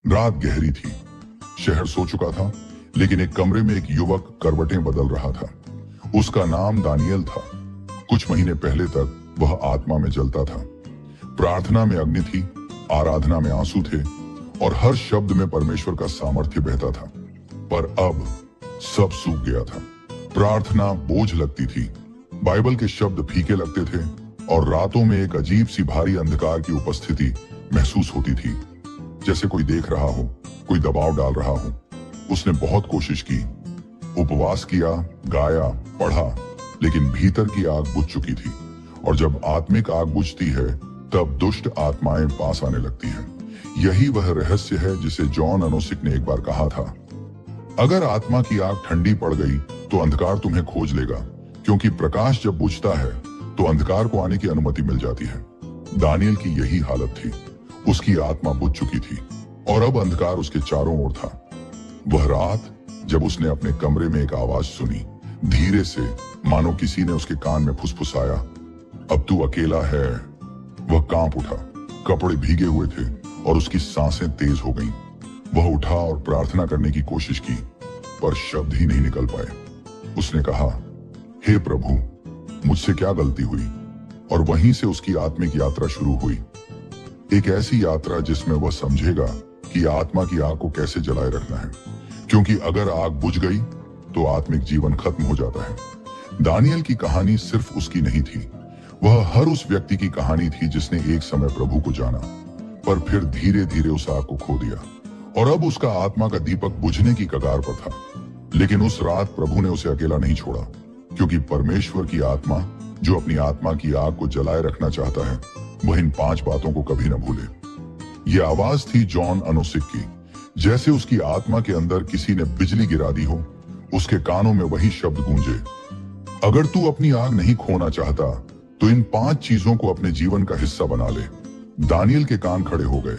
रात गहरी थी। शहर सो चुका था, लेकिन एक कमरे में एक युवक करवटें बदल रहा था। उसका नाम दानियल था। कुछ महीने पहले तक वह आत्मा में जलता था। प्रार्थना में अग्नि थी, आराधना में आंसू थे और हर शब्द में परमेश्वर का सामर्थ्य बहता था। पर अब सब सूख गया था। प्रार्थना बोझ लगती थी, बाइबल के शब्द फीके लगते थे और रातों में एक अजीब सी भारी अंधकार की उपस्थिति महसूस होती थी, जैसे कोई देख रहा हो, कोई दबाव डाल रहा हो। उसने बहुत कोशिश की, उपवास किया, गाया, पढ़ा, लेकिन भीतर की आग बुझ चुकी थी। और जब आत्मिक आग बुझती है, तब दुष्ट आत्माएं पास आने लगती हैं। यही वह रहस्य है जिसे जॉन अनोसिक ने एक बार कहा था, अगर आत्मा की आग ठंडी पड़ गई तो अंधकार तुम्हें खोज लेगा, क्योंकि प्रकाश जब बुझता है तो अंधकार को आने की अनुमति मिल जाती है। दानियल की यही हालत थी। उसकी आत्मा बुझ चुकी थी और अब अंधकार उसके चारों ओर था। वह रात जब उसने अपने कमरे में एक आवाज सुनी, धीरे से, मानो किसी ने उसके कान में फुसफुसाया, अब तू अकेला है। वह कांप उठा, कपड़े भीगे हुए थे और उसकी सांसें तेज हो गईं। वह उठा और प्रार्थना करने की कोशिश की, पर शब्द ही नहीं निकल पाए। उसने कहा, हे प्रभु, मुझसे क्या गलती हुई? और वहीं से उसकी आत्मिक यात्रा शुरू हुई। एक ऐसी यात्रा जिसमें वह समझेगा कि आत्मा की आग को कैसे जलाए रखना है, क्योंकि अगर आग बुझ गई तो आत्मिक जीवन खत्म हो जाता है। दानियल की कहानी सिर्फ उसकी नहीं थी, वह हर उस व्यक्ति की कहानी थी जिसने एक समय प्रभु को जाना, पर फिर धीरे धीरे उस आग को खो दिया और अब उसका आत्मा का दीपक बुझने की कगार पर था। लेकिन उस रात प्रभु ने उसे अकेला नहीं छोड़ा, क्योंकि परमेश्वर की आत्मा जो अपनी आत्मा की आग को जलाए रखना चाहता है, वह इन 5 बातों को कभी न भूले। यह आवाज थी जॉन अनोसिक की। जैसे उसकी आत्मा के अंदर किसी ने बिजली गिरा दी हो, उसके कानों में वही शब्द गूंजे, अगर तू अपनी आग नहीं खोना चाहता तो इन 5 चीजों को अपने जीवन का हिस्सा बना ले। दानियल के कान खड़े हो गए।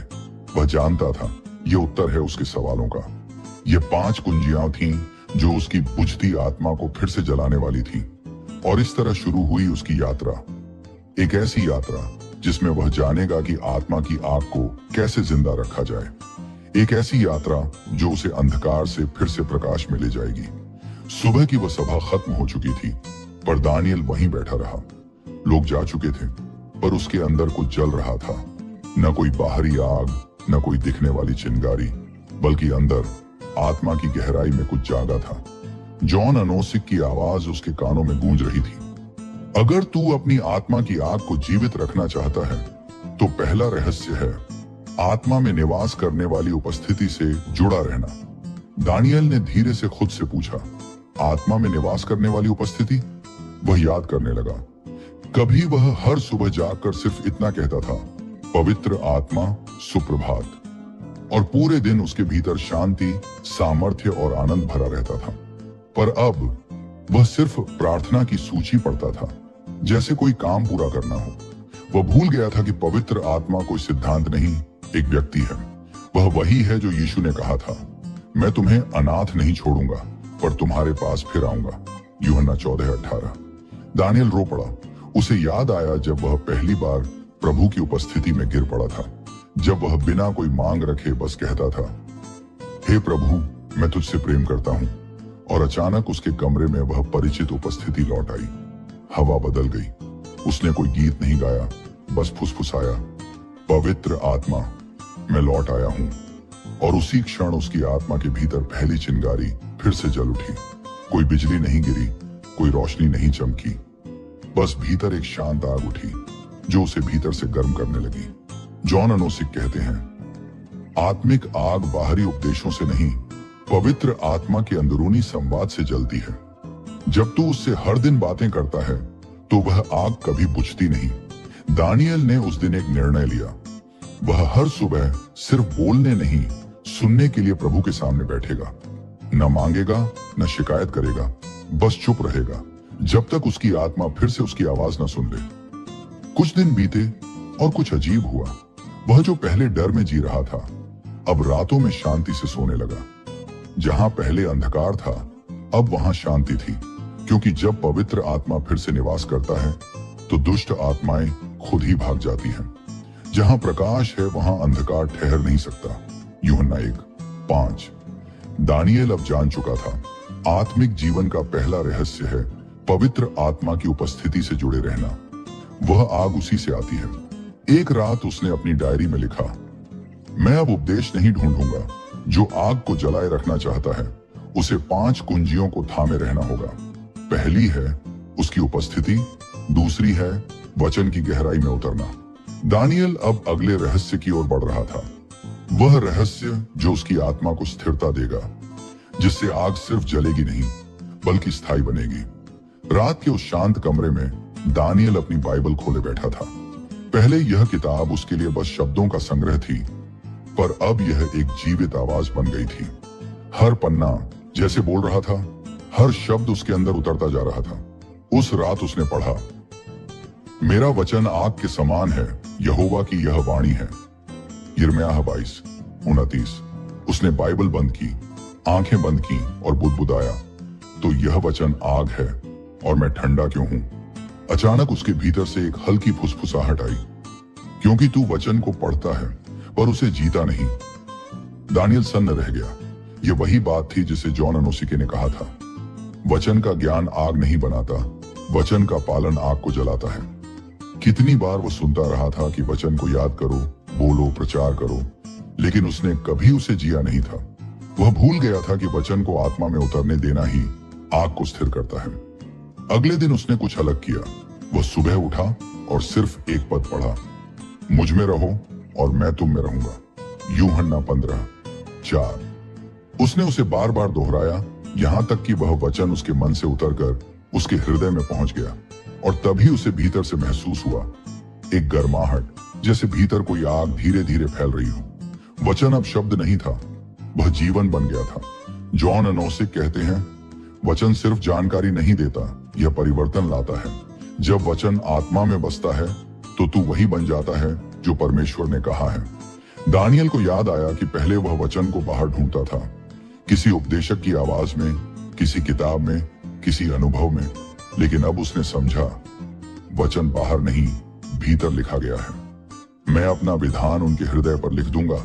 वह जानता था यह उत्तर है उसके सवालों का। ये 5 कुंजियां थीं जो उसकी बुझती आत्मा को फिर से जलाने वाली थी। और इस तरह शुरू हुई उसकी यात्रा, एक ऐसी यात्रा जिसमें वह जानेगा कि आत्मा की आग को कैसे जिंदा रखा जाए। एक ऐसी यात्रा जो उसे अंधकार से फिर से प्रकाश में ले जाएगी। सुबह की वह सभा खत्म हो चुकी थी, पर दानियल वहीं बैठा रहा। लोग जा चुके थे, पर उसके अंदर कुछ जल रहा था। न कोई बाहरी आग, न कोई दिखने वाली चिंगारी, बल्कि अंदर आत्मा की गहराई में कुछ जागा था। जॉन अनोसिक की आवाज उसके कानों में गूंज रही थी, अगर तू अपनी आत्मा की आग को जीवित रखना चाहता है तो पहला रहस्य है आत्मा में निवास करने वाली उपस्थिति से जुड़ा रहना। दानियल ने धीरे से खुद से पूछा, आत्मा में निवास करने वाली उपस्थिति? वह याद करने लगा। कभी वह हर सुबह जागकर सिर्फ इतना कहता था, पवित्र आत्मा सुप्रभात, और पूरे दिन उसके भीतर शांति, सामर्थ्य और आनंद भरा रहता था। पर अब वह सिर्फ प्रार्थना की सूची पढ़ता था, जैसे कोई काम पूरा करना हो। वह भूल गया था कि पवित्र आत्मा कोई सिद्धांत नहीं, एक व्यक्ति है। वह वही है जो यीशु ने कहा था, मैं तुम्हें अनाथ नहीं छोड़ूंगा, पर तुम्हारे पास फिर आऊंगा। यूहन्ना 14:18। दानियल रो पड़ा। उसे याद आया जब वह पहली बार प्रभु की उपस्थिति में गिर पड़ा था, जब वह बिना कोई मांग रखे बस कहता था, हे प्रभु, मैं तुझसे प्रेम करता हूं। और अचानक उसके कमरे में वह परिचित उपस्थिति लौट आई। हवा बदल गई। उसने कोई गीत नहीं गाया, बस फुसफुसाया, पवित्र आत्मा, मैं लौट आया हूं। और उसी क्षण उसकी आत्मा के भीतर पहली चिंगारी फिर से जल उठी। कोई बिजली नहीं गिरी, कोई रोशनी नहीं चमकी, बस भीतर एक शांत आग उठी जो उसे भीतर से गर्म करने लगी। जॉन अनोसिक कहते हैं, आत्मिक आग बाहरी उपदेशों से नहीं, पवित्र आत्मा के अंदरूनी संवाद से जलती है। जब तू उससे हर दिन बातें करता है तो वह आग कभी बुझती नहीं। दानियल ने उस दिन एक निर्णय लिया। वह हर सुबह सिर्फ बोलने नहीं, सुनने के लिए प्रभु के सामने बैठेगा। न मांगेगा, न शिकायत करेगा, बस चुप रहेगा जब तक उसकी आत्मा फिर से उसकी आवाज न सुन ले। कुछ दिन बीते और कुछ अजीब हुआ। वह जो पहले डर में जी रहा था, अब रातों में शांति से सोने लगा। जहां पहले अंधकार था, अब वहां शांति थी, क्योंकि जब पवित्र आत्मा फिर से निवास करता है तो दुष्ट आत्माएं खुद ही भाग जाती हैं। जहां प्रकाश है वहां अंधकार ठहर नहीं सकता। यूहन्ना 1:5। दानियेल अब जान चुका था, आत्मिक जीवन का पहला रहस्य है पवित्र आत्मा की उपस्थिति से जुड़े रहना। वह आग उसी से आती है। एक रात उसने अपनी डायरी में लिखा, मैं अब उपदेश नहीं ढूंढूंगा। जो आग को जलाए रखना चाहता है उसे 5 कुंजियों को थामे रहना होगा। पहली है उसकी उपस्थिति, दूसरी है वचन की गहराई में उतरना। दानियेल अब अगले रहस्य की ओर बढ़ रहा था, वह रहस्य जो उसकी आत्मा को स्थिरता देगा, जिससे आग सिर्फ जलेगी नहीं बल्कि स्थायी बनेगी। रात के उस शांत कमरे में दानियेल अपनी बाइबल खोले बैठा था। पहले यह किताब उसके लिए बस शब्दों का संग्रह थी, पर अब यह एक जीवित आवाज बन गई थी। हर पन्ना जैसे बोल रहा था, हर शब्द उसके अंदर उतरता जा रहा था। उस रात उसने पढ़ा, मेरा वचन आग के समान है, यहोवा की यह वाणी है। यिर्मयाह 22:29। उसने बाइबल बंद की, आंखें बंद की और बुदबुदाया, तो यह वचन आग है और मैं ठंडा क्यों हूं। अचानक उसके भीतर से एक हल्की फुसफुसाहट आई, क्योंकि तू वचन को पढ़ता है पर उसे जीता नहीं। दानियेल सन्न रह गया। यह वही बात थी जिसे जॉन अनोसिके ने कहा था, वचन का ज्ञान आग नहीं बनाता, वचन का पालन आग को जलाता है। कितनी बार वो सुनता रहा था कि वचन को याद करो, बोलो, प्रचार करो, लेकिन उसने कभी उसे जिया नहीं था। वह भूल गया था कि वचन को आत्मा में उतरने देना ही आग को स्थिर करता है। अगले दिन उसने कुछ अलग किया। वह सुबह उठा और सिर्फ एक पद पढ़ा, मुझ में रहो और मैं तुम में रहूंगा। यूहन्ना 15:4। उसने उसे बार बार दोहराया, यहां तक कि वह वचन उसके मन से उतरकर उसके हृदय में पहुंच गया, और तभी उसे भीतर से महसूस हुआ एक गर्माहट, जैसे भीतर कोई आग धीरे धीरे फैल रही हो। वचन अब शब्द नहीं था, वह जीवन बन गया था। जॉन अनोसिक कहते हैं, वचन सिर्फ जानकारी नहीं देता, यह परिवर्तन लाता है। जब वचन आत्मा में बसता है तो तू वही बन जाता है जो परमेश्वर ने कहा है। दानियेल को याद आया कि पहले वह वचन को बाहर ढूंढता था, किसी उपदेशक की आवाज में, किसी किताब में, किसी अनुभव में, लेकिन अब उसने समझा, वचन बाहर नहीं, भीतर लिखा गया है। मैं अपना विधान उनके हृदय पर लिख दूंगा।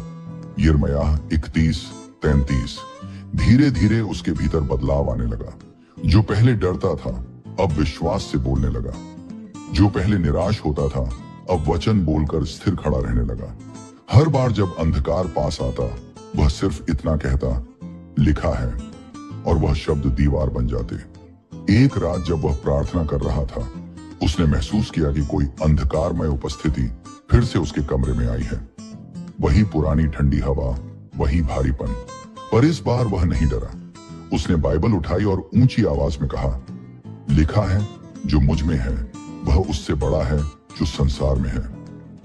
यिर्मयाह 31:33। धीरे धीरे उसके भीतर बदलाव आने लगा। जो पहले डरता था अब विश्वास से बोलने लगा। जो पहले निराश होता था अब वचन बोलकर स्थिर खड़ा रहने लगा। हर बार जब अंधकार पास आता वह सिर्फ इतना कहता, लिखा है, और वह शब्द दीवार बन जाते। एक रात जब वह प्रार्थना कर रहा था, उसने महसूस किया कि कोई अंधकारमय उपस्थिति फिर से उसके कमरे में आई है। वही पुरानी ठंडी हवा, वही भारीपन, पर इस बार वह नहीं डरा। उसने बाइबल उठाई और ऊंची आवाज में कहा, लिखा है, जो मुझ में है वह उससे बड़ा है जो संसार में है।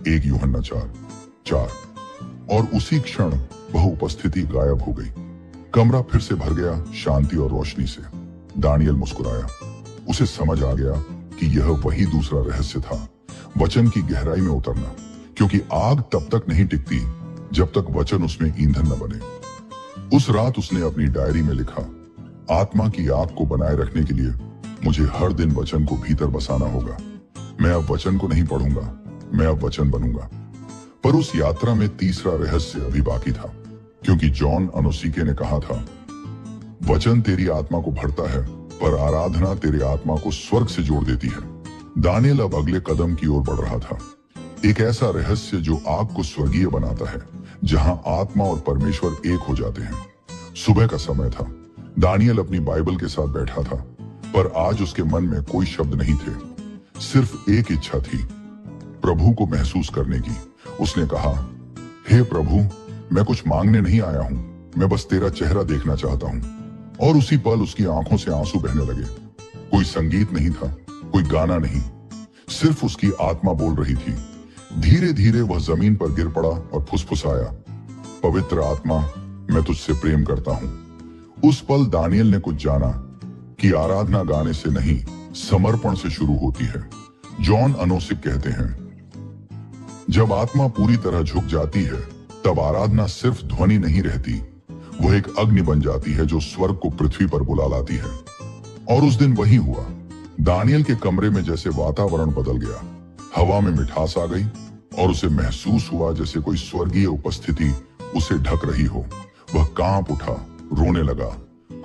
1 यूहन्ना 4:4। और उसी क्षण वह उपस्थिति गायब हो गई। कमरा फिर से भर गया शांति और रोशनी से। दानियेल मुस्कुराया। उसे समझ आ गया कि यह वही दूसरा रहस्य था, वचन की गहराई में उतरना, क्योंकि आग तब तक नहीं टिकती जब तक वचन उसमें ईंधन न बने। उस रात उसने अपनी डायरी में लिखा, आत्मा की आग को बनाए रखने के लिए मुझे हर दिन वचन को भीतर बसाना होगा। मैं अब वचन को नहीं पढ़ूंगा, मैं अब वचन बनूंगा। पर उस यात्रा में तीसरा रहस्य अभी बाकी था, क्योंकि जॉन अनोसिके ने कहा था, वचन तेरी आत्मा को भरता है पर आराधना तेरे आत्मा को स्वर्ग से जोड़ देती है। दानियेल अब अगले कदम की ओर बढ़ रहा था, एक ऐसा रहस्य जो आग को स्वर्गीय बनाता है, जहां आत्मा और परमेश्वर एक हो जाते हैं। सुबह का समय था। दानियेल अपनी बाइबल के साथ बैठा था, पर आज उसके मन में कोई शब्द नहीं थे, सिर्फ एक इच्छा थी, प्रभु को महसूस करने की। उसने कहा, हे प्रभु, मैं कुछ मांगने नहीं आया हूं, मैं बस तेरा चेहरा देखना चाहता हूं। और उसी पल उसकी आंखों से आंसू बहने लगे। कोई संगीत नहीं था, कोई गाना नहीं, सिर्फ उसकी आत्मा बोल रही थी। धीरे धीरे वह जमीन पर गिर पड़ा और फुसफुसाया, पवित्र आत्मा, मैं तुझसे प्रेम करता हूं। उस पल दानियेल ने कुछ जाना कि आराधना गाने से नहीं, समर्पण से शुरू होती है। जॉन अनोसिक कहते हैं, जब आत्मा पूरी तरह झुक जाती है तब आराधना सिर्फ ध्वनि नहीं रहती, वह एक अग्नि बन जाती है जो स्वर्ग को पृथ्वी पर बुला लाती है। और उस दिन वही हुआ। दानियेल के कमरे में जैसे वातावरण बदल गया, हवा में मिठास आ गई और उसे महसूस हुआ जैसे कोई स्वर्गीय उपस्थिति उसे ढक रही हो। वह कांप उठा, रोने लगा,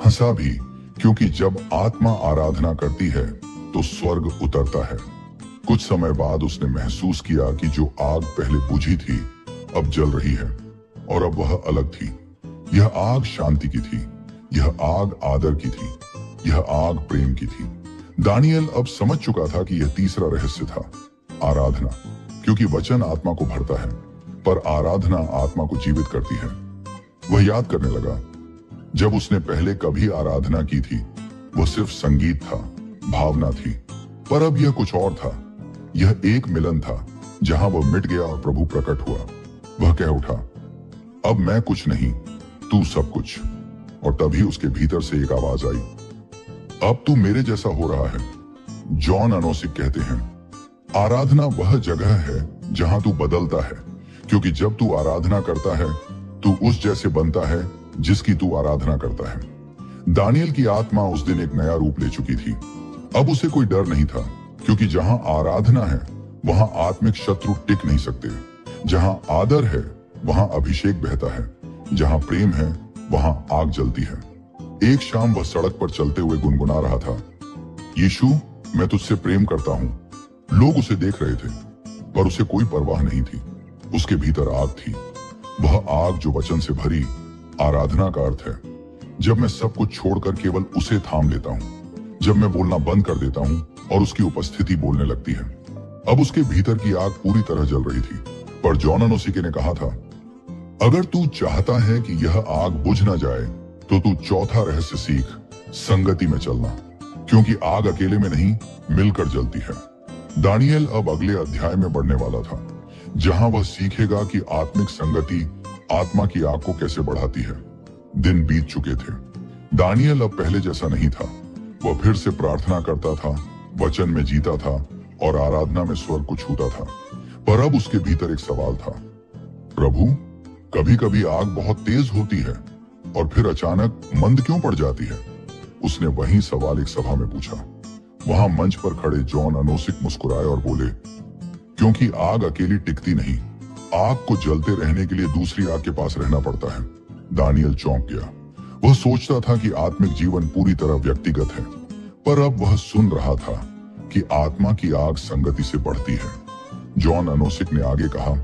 हंसा भी, क्योंकि जब आत्मा आराधना करती है तो स्वर्ग उतरता है। कुछ समय बाद उसने महसूस किया कि जो आग पहले बुझी थी अब जल रही है, और अब वह अलग थी। यह आग शांति की थी, यह आग आदर की थी, यह आग प्रेम की थी। दानियल अब समझ चुका था कि यह तीसरा रहस्य था, आराधना। क्योंकि वचन आत्मा को भरता है, पर आराधना आत्मा को जीवित करती है। वह याद करने लगा, जब उसने पहले कभी आराधना की थी वह सिर्फ संगीत था, भावना थी, पर अब यह कुछ और था। यह एक मिलन था जहां वह मिट गया और प्रभु प्रकट हुआ। वह कह उठा, अब मैं कुछ नहीं, तू सब कुछ। और तभी उसके भीतर से एक आवाज आई, अब तू मेरे जैसा हो रहा है। जॉन अनोसिक कहते हैं, आराधना वह जगह है जहां तू बदलता है, क्योंकि जब तू आराधना करता है तू उस जैसे बनता है जिसकी तू आराधना करता है। दानियल की आत्मा उस दिन एक नया रूप ले चुकी थी। अब उसे कोई डर नहीं था, क्योंकि जहां आराधना है वहां आत्मिक शत्रु टिक नहीं सकते। जहां आदर है वहां अभिषेक बहता है, जहां प्रेम है वहां आग जलती है। एक शाम वह सड़क पर चलते हुए गुनगुना रहा था, यीशु, मैं तुझसे प्रेम करता हूं। लोग उसे देख रहे थे, पर उसे कोई परवाह नहीं थी। उसके भीतर आग थी, वह आग जो वचन से भरी आराधना का अर्थ है। जब मैं सब कुछ छोड़कर केवल उसे थाम लेता हूं, जब मैं बोलना बंद कर देता हूं और उसकी उपस्थिति बोलने लगती है। अब उसके भीतर की आग पूरी तरह जल रही थी। पर जॉन अनोसिके ने कहा था, अगर तू चाहता है कि यह आग बुझ ना जाए तो तू चौथा रहस्य सीख, संगति में चलना, क्योंकि आग अकेले में नहीं मिलकर जलती है। दानियल अब अगले अध्याय में बढ़ने वाला था, जहां वह सीखेगा कि आत्मिक संगति आत्मा की आग को कैसे बढ़ाती है। दिन बीत चुके थे। दानियल अब पहले जैसा नहीं था। वह फिर से प्रार्थना करता था, वचन में जीता था और आराधना में स्वर्ग को छूता था। पर अब उसके भीतर एक सवाल था, प्रभु, कभी कभी आग बहुत तेज होती है और फिर अचानक मंद क्यों पड़ जाती है? उसने वही सवाल एक सभा में पूछा। वहां मंच पर खड़े जॉन अनोसिक मुस्कुराए और बोले, क्योंकि आग अकेली टिकती नहीं, आग को जलते रहने के लिए दूसरी आग के पास रहना पड़ता है। दानियल चौंक गया। वह सोचता था कि आत्मिक जीवन पूरी तरह व्यक्तिगत है, पर अब वह सुन रहा था कि आत्मा की आग संगति से बढ़ती है। जॉन अनोसिक ने आगे कहा,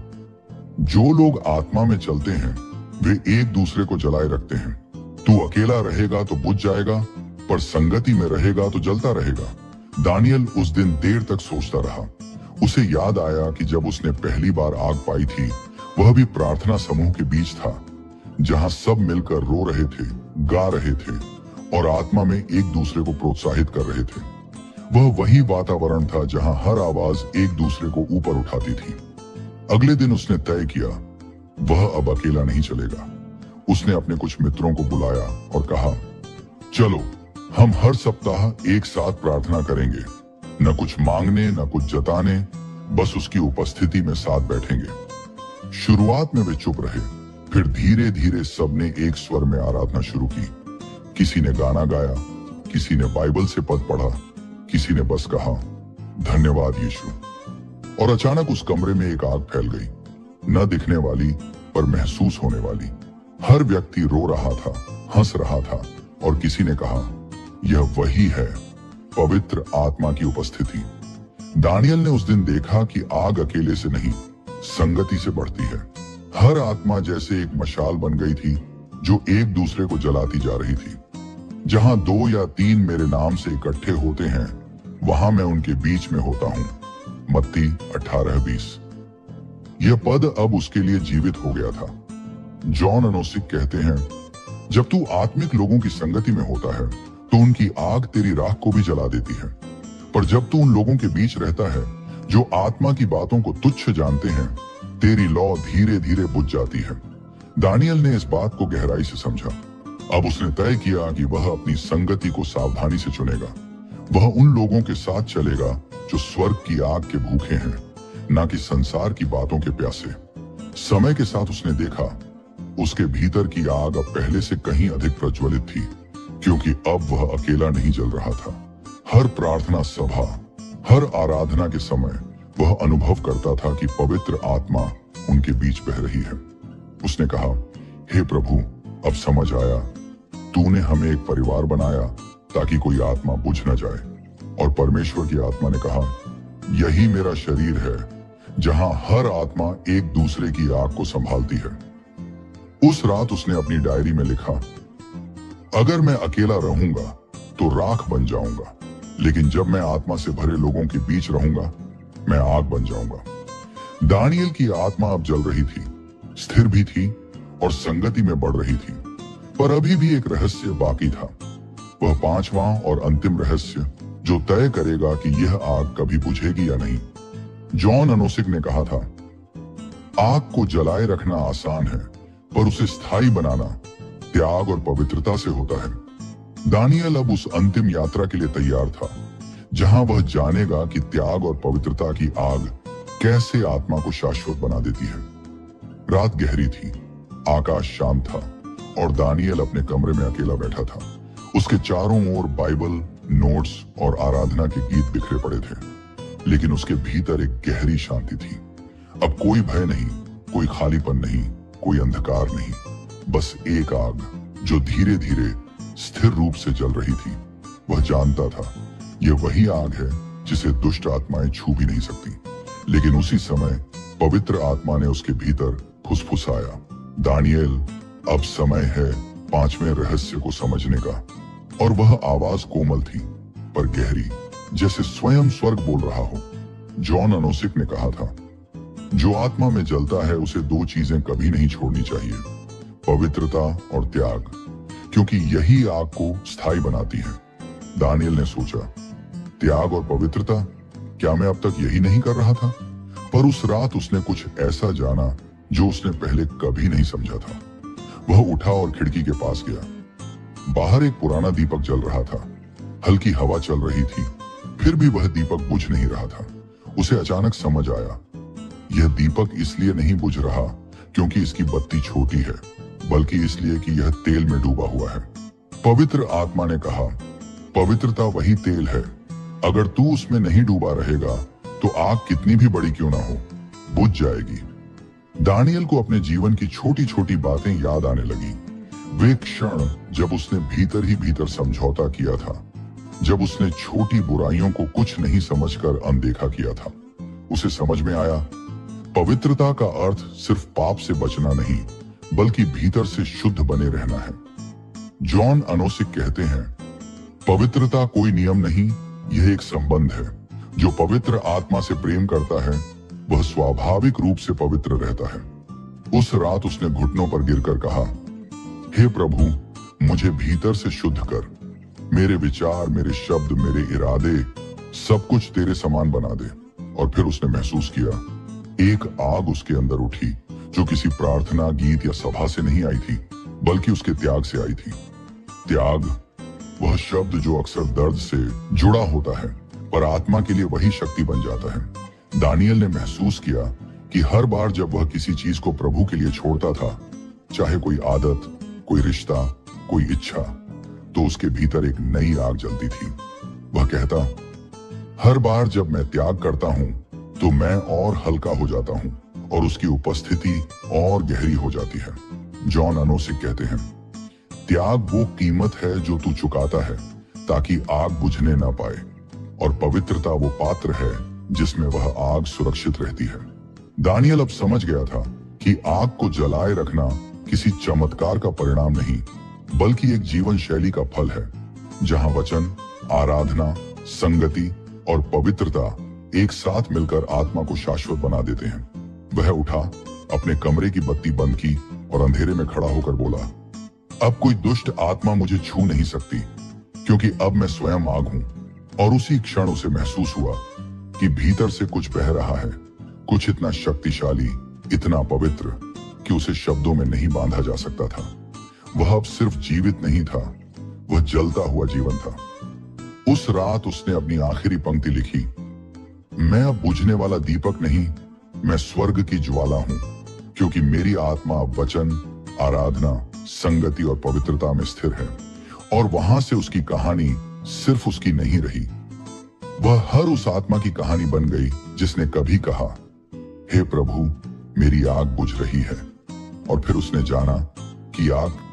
जो लोग आत्मा में चलते हैं वे एक दूसरे को जलाए रखते हैं। तू अकेला रहेगा तो बुझ जाएगा, पर संगति में रहेगा तो जलता रहेगा। दानियल उस दिन देर तक सोचता रहा। उसे याद आया कि जब उसने पहली बार आग पाई थी, वह भी प्रार्थना समूह के बीच था, जहां सब मिलकर रो रहे थे, गा रहे थे और आत्मा में एक दूसरे को प्रोत्साहित कर रहे थे। वह वही वातावरण था जहां हर आवाज एक दूसरे को ऊपर उठाती थी। अगले दिन उसने तय किया, वह अब अकेला नहीं चलेगा। उसने अपने कुछ मित्रों को बुलाया और कहा, चलो हम हर सप्ताह एक साथ प्रार्थना करेंगे, न कुछ मांगने न कुछ जताने, बस उसकी उपस्थिति में साथ बैठेंगे। शुरुआत में वे चुप रहे, फिर धीरे धीरे सबने एक स्वर में आराधना शुरू की। किसी ने गाना गाया, किसी ने बाइबल से पद पढ़ा, किसी ने बस कहा, धन्यवाद यीशु। और अचानक उस कमरे में एक आग फैल गई, न दिखने वाली पर महसूस होने वाली। हर व्यक्ति रो रहा था, हंस रहा था और किसी ने कहा, यह वही है, पवित्र आत्मा की उपस्थिति। दानियल ने उस दिन देखा कि आग अकेले से नहीं, संगति से बढ़ती है। हर आत्मा जैसे एक मशाल बन गई थी जो एक दूसरे को जलाती जा रही थी। जहां 2 या 3 मेरे नाम से इकट्ठे होते हैं, वहां मैं उनके बीच में होता हूं। मत्ती 18:20। यह पद अब उसके लिए जीवित हो गया था। जॉन अनोसिक कहते हैं, जब तू आत्मिक लोगों की संगति में होता है तो उनकी आग तेरी राख को भी जला देती है, पर जब तू उन लोगों के बीच रहता है जो आत्मा की बातों को तुच्छ जानते हैं, तेरी लौ धीरे धीरे बुझ जाती है। दानियल ने इस बात को गहराई से समझा। अब उसने तय किया कि वह अपनी संगति को सावधानी से चुनेगा। वह उन लोगों के साथ चलेगा जो स्वर्ग की आग के भूखे हैं, न कि संसार की बातों के प्यासे। समय के साथ उसने देखा, उसके भीतर की आग अब पहले से कहीं अधिक प्रज्वलित थी, क्योंकि अब वह अकेला नहीं जल रहा था। हर प्रार्थना सभा, हर आराधना के समय वह अनुभव करता था कि पवित्र आत्मा उनके बीच बह रही है। उसने कहा, हे प्रभु, अब समझ आया, तूने हमें एक परिवार बनाया ताकि कोई आत्मा बुझ न जाए। और परमेश्वर की आत्मा ने कहा, यही मेरा शरीर है जहां हर आत्मा एक दूसरे की आग को संभालती है। उस रात उसने अपनी डायरी में लिखा, अगर मैं अकेला रहूंगा तो राख बन जाऊंगा, लेकिन जब मैं आत्मा से भरे लोगों के बीच रहूंगा, मैं आग बन जाऊंगा। दानियल की आत्मा अब जल रही थी, स्थिर भी थी और संगति में बढ़ रही थी, पर अभी भी एक रहस्य बाकी था। वह पांचवां और अंतिम रहस्य जो तय करेगा कि यह आग कभी बुझेगी या नहीं। जॉन अनोसिक ने कहा था, आग को जलाए रखना आसान है, पर उसे स्थायी बनाना त्याग और पवित्रता से होता है। दानियल अब उस अंतिम यात्रा के लिए तैयार था, जहां वह जानेगा कि त्याग और पवित्रता की आग कैसे आत्मा को शाश्वत बना देती है। रात गहरी थी, आकाश शांत था और दानियल अपने कमरे में अकेला बैठा था। उसके चारों ओर बाइबल, नोट्स और आराधना के गीत बिखरे पड़े थे, लेकिन उसके भीतर एक गहरी शांति थी। अब कोई भय नहीं, कोई खालीपन नहीं, कोई अंधकार नहीं, बस एक आग जो धीरे धीरे स्थिर रूप से जल रही थी। वह जानता था यह वही आग है जिसे दुष्ट आत्माएं छू भी नहीं सकती। लेकिन उसी समय पवित्र आत्मा ने उसके भीतर फुसफुसाया, दानियल, अब समय है पांचवें रहस्य को समझने का। और वह आवाज कोमल थी पर गहरी, जैसे स्वयं स्वर्ग बोल रहा हो। जॉन अनोसिक ने कहा था, जो आत्मा में जलता है उसे दो चीजें कभी नहीं छोड़नी चाहिए, पवित्रता और त्याग, क्योंकि यही आग को स्थायी बनाती है। दानियल ने सोचा, त्याग और पवित्रता, क्या मैं अब तक यही नहीं कर रहा था? पर उस रात उसने कुछ ऐसा जाना जो उसने पहले कभी नहीं समझा था। वह उठा और खिड़की के पास गया। बाहर एक पुराना दीपक जल रहा था, हल्की हवा चल रही थी, फिर भी वह दीपक बुझ नहीं रहा था। उसे अचानक समझ आया, यह दीपक इसलिए नहीं बुझ रहा क्योंकि इसकी बत्ती छोटी है, बल्कि इसलिए कि यह तेल में डूबा हुआ है। पवित्र आत्मा ने कहा, पवित्रता वही तेल है, अगर तू उसमें नहीं डूबा रहेगा तो आग कितनी भी बड़ी क्यों ना हो, बुझ जाएगी। दानियल को अपने जीवन की छोटी छोटी बातें याद आने लगी। वे क्षण जब उसने भीतर ही भीतर समझौता किया था, जब उसने छोटी बुराइयों को कुछ नहीं समझकर अनदेखा किया था। उसे समझ में आया, पवित्रता का अर्थ सिर्फ पाप से बचना नहीं, बल्कि भीतर से शुद्ध बने रहना है। जॉन अनोसिक कहते हैं, पवित्रता कोई नियम नहीं, यह एक संबंध है। जो पवित्र आत्मा से प्रेम करता है वह स्वाभाविक रूप से पवित्र रहता है। उस रात उसने घुटनों पर गिरकर कहा, हे प्रभु, मुझे भीतर से शुद्ध कर। मेरे विचार, मेरे शब्द, मेरे इरादे, सब कुछ तेरे समान बना दे। और फिर उसने महसूस किया, एक आग उसके अंदर उठी जो किसी प्रार्थना, गीत या सभा से नहीं आई थी, बल्कि उसके त्याग से आई थी। त्याग, वह शब्द जो अक्सर दर्द से जुड़ा होता है, पर आत्मा के लिए वही शक्ति बन जाता है। दानियल ने महसूस किया कि हर बार जब वह किसी चीज को प्रभु के लिए छोड़ता था, चाहे कोई आदत, कोई रिश्ता, कोई इच्छा, तो उसके भीतर एक नई आग जलती थी। वह कहता, हर बार जब मैं त्याग करता हूं तो मैं और हल्का हो जाता हूं और उसकी उपस्थिति और गहरी हो जाती है। जॉन अनोसिक कहते हैं, त्याग वो कीमत है जो तू चुकाता है ताकि आग बुझने ना पाए, और पवित्रता वो पात्र है जिसमें वह आग सुरक्षित रहती है। दानियल अब समझ गया था कि आग को जलाए रखना किसी चमत्कार का परिणाम नहीं, बल्कि एक जीवन शैली का फल है, जहां वचन, आराधना, संगति और पवित्रता एक साथ मिलकर आत्मा को शाश्वत बना देते हैं। वह उठा, अपने कमरे की बत्ती बंद की और अंधेरे में खड़ा होकर बोला, अब कोई दुष्ट आत्मा मुझे छू नहीं सकती, क्योंकि अब मैं स्वयं आग हूं। और उसी क्षण उसे महसूस हुआ कि भीतर से कुछ बह रहा है, कुछ इतना शक्तिशाली, इतना पवित्र कि उसे शब्दों में नहीं बांधा जा सकता था। वह अब सिर्फ जीवित नहीं था, वह जलता हुआ जीवन था। उस रात उसने अपनी आखिरी पंक्ति लिखी, मैं अब बुझने वाला दीपक नहीं, मैं स्वर्ग की ज्वाला हूं, क्योंकि मेरी आत्मा अब वचन, आराधना, संगति और पवित्रता में स्थिर है। और वहां से उसकी कहानी सिर्फ उसकी नहीं रही, वह हर उस आत्मा की कहानी बन गई जिसने कभी कहा, हे प्रभु, मेरी आग बुझ रही है। और फिर उसने जाना की आग